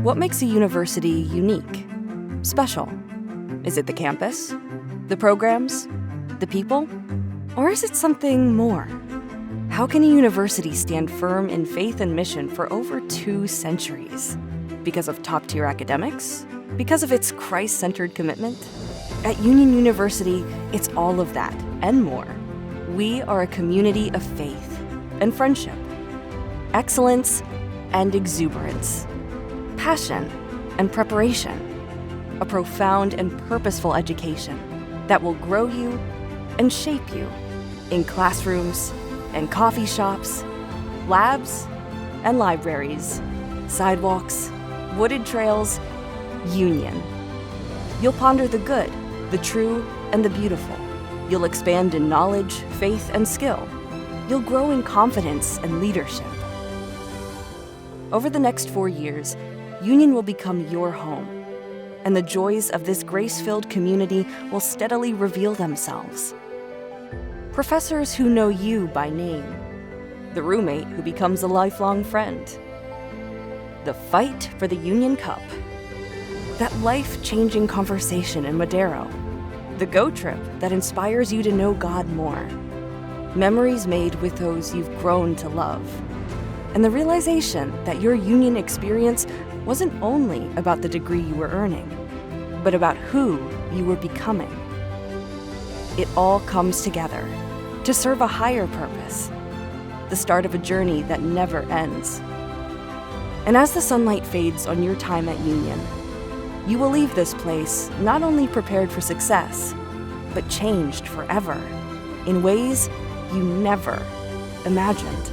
What makes a university unique, special? Is it the campus, the programs, the people? Or is it something more? How can a university stand firm in faith and mission for over 2 centuries? Because of top-tier academics? Because of its Christ-centered commitment? At Union University, it's all of that and more. We are a community of faith and friendship, excellence and exuberance, passion and preparation, a profound and purposeful education that will grow you and shape you in classrooms and coffee shops, labs and libraries, sidewalks, wooded trails, Union. You'll ponder the good, the true, and the beautiful. You'll expand in knowledge, faith, and skill. You'll grow in confidence and leadership. Over the next 4 years, Union will become your home, and the joys of this grace-filled community will steadily reveal themselves. Professors who know you by name, the roommate who becomes a lifelong friend, the fight for the Union Cup, that life-changing conversation in Madero, the Go Trip that inspires you to know God more, memories made with those you've grown to love, and the realization that your Union experience wasn't only about the degree you were earning, but about who you were becoming. It all comes together to serve a higher purpose, the start of a journey that never ends. And as the sunlight fades on your time at Union, you will leave this place not only prepared for success, but changed forever in ways you never imagined.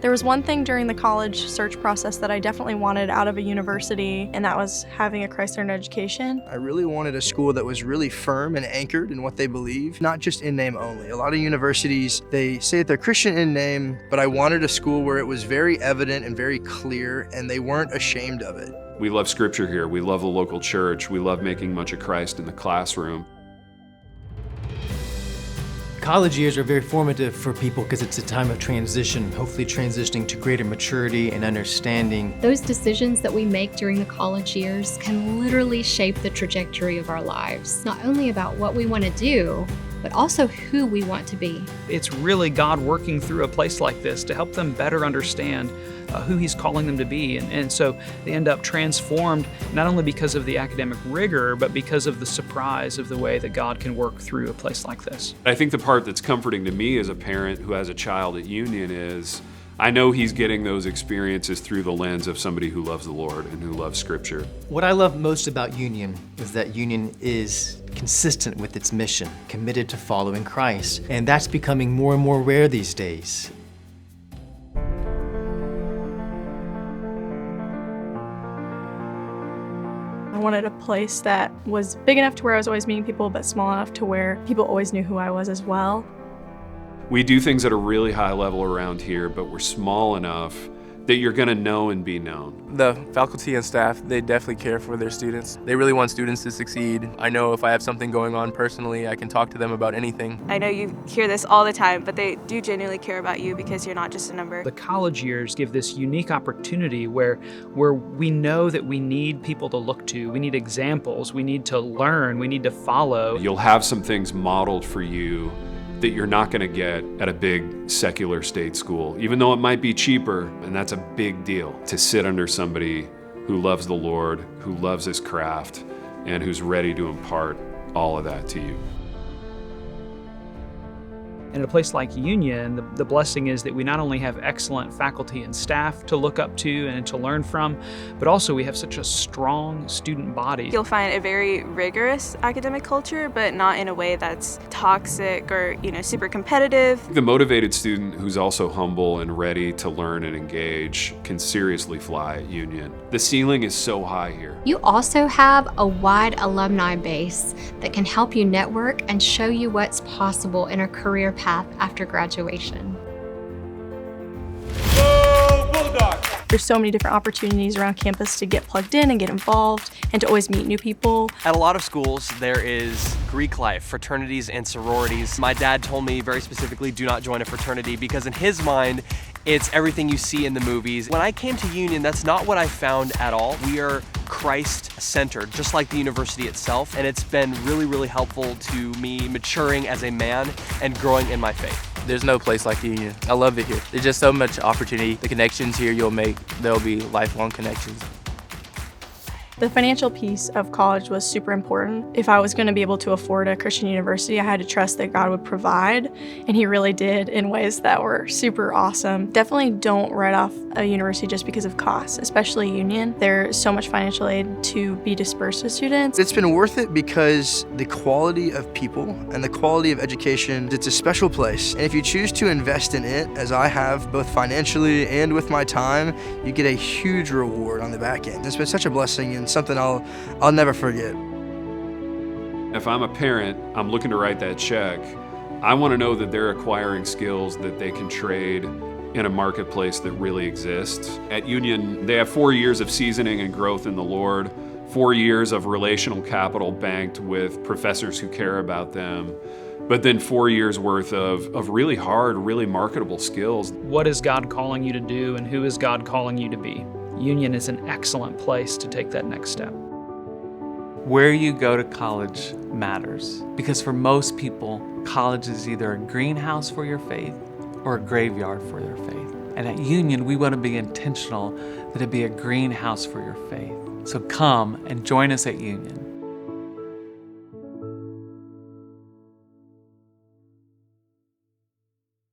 There was one thing during the college search process that I definitely wanted out of a university, and that was having a Christ-centered education. I really wanted a school that was really firm and anchored in what they believe, not just in name only. A lot of universities, they say that they're Christian in name, but I wanted a school where it was very evident and very clear, and they weren't ashamed of it. We love Scripture here. We love the local church. We love making much of Christ in the classroom. College years are very formative for people because it's a time of transition, hopefully transitioning to greater maturity and understanding. Those decisions that we make during the college years can literally shape the trajectory of our lives, not only about what we want to do, but also who we want to be. It's really God working through a place like this to help them better understand who He's calling them to be. And so they end up transformed, not only because of the academic rigor, but because of the surprise of the way that God can work through a place like this. I think the part that's comforting to me as a parent who has a child at Union is I know he's getting those experiences through the lens of somebody who loves the Lord and who loves Scripture. What I love most about Union is that Union is consistent with its mission, committed to following Christ. And that's becoming more and more rare these days. I wanted a place that was big enough to where I was always meeting people, but small enough to where people always knew who I was as well. We do things at a really high level around here, but we're small enough that you're going to know and be known. The faculty and staff, they definitely care for their students. They really want students to succeed. I know if I have something going on personally, I can talk to them about anything. I know you hear this all the time, but they do genuinely care about you because you're not just a number. The college years give this unique opportunity where we know that we need people to look to, we need examples, we need to learn, we need to follow. You'll have some things modeled for you that you're not going to get at a big secular state school, even though it might be cheaper, and that's a big deal to sit under somebody who loves the Lord, who loves his craft, and who's ready to impart all of that to you. In a place like Union, the blessing is that we not only have excellent faculty and staff to look up to and to learn from, but also we have such a strong student body. You'll find a very rigorous academic culture, but not in a way that's toxic or, super competitive. The motivated student who's also humble and ready to learn and engage can seriously fly at Union. The ceiling is so high here. You also have a wide alumni base that can help you network and show you what's possible in a career path after graduation. There's so many different opportunities around campus to get plugged in and get involved and to always meet new people. At a lot of schools, there is Greek life, fraternities and sororities. My dad told me very specifically, do not join a fraternity, because in his mind, it's everything you see in the movies. When I came to Union, that's not what I found at all. We are Christ-centered, just like the university itself, and it's been really, really helpful to me maturing as a man and growing in my faith. There's no place like Union. I love it here. There's just so much opportunity. The connections here you'll make, there'll be lifelong connections. The financial piece of college was super important. If I was going to be able to afford a Christian university, I had to trust that God would provide, and He really did in ways that were super awesome. Definitely don't write off a university just because of costs, especially Union. There's so much financial aid to be dispersed to students. It's been worth it because the quality of people and the quality of education, it's a special place. And if you choose to invest in it, as I have, both financially and with my time, you get a huge reward on the back end. It's been such a blessing and something I'll never forget. If I'm a parent, I'm looking to write that check. I want to know that they're acquiring skills that they can trade in a marketplace that really exists. At Union, they have 4 years of seasoning and growth in the Lord, 4 years of relational capital banked with professors who care about them, but then 4 years worth of really hard, really marketable skills. What is God calling you to do, and who is God calling you to be? Union is an excellent place to take that next step. Where you go to college matters, because for most people, college is either a greenhouse for your faith or a graveyard for your faith. And at Union, we want to be intentional that it be a greenhouse for your faith. So come and join us at Union.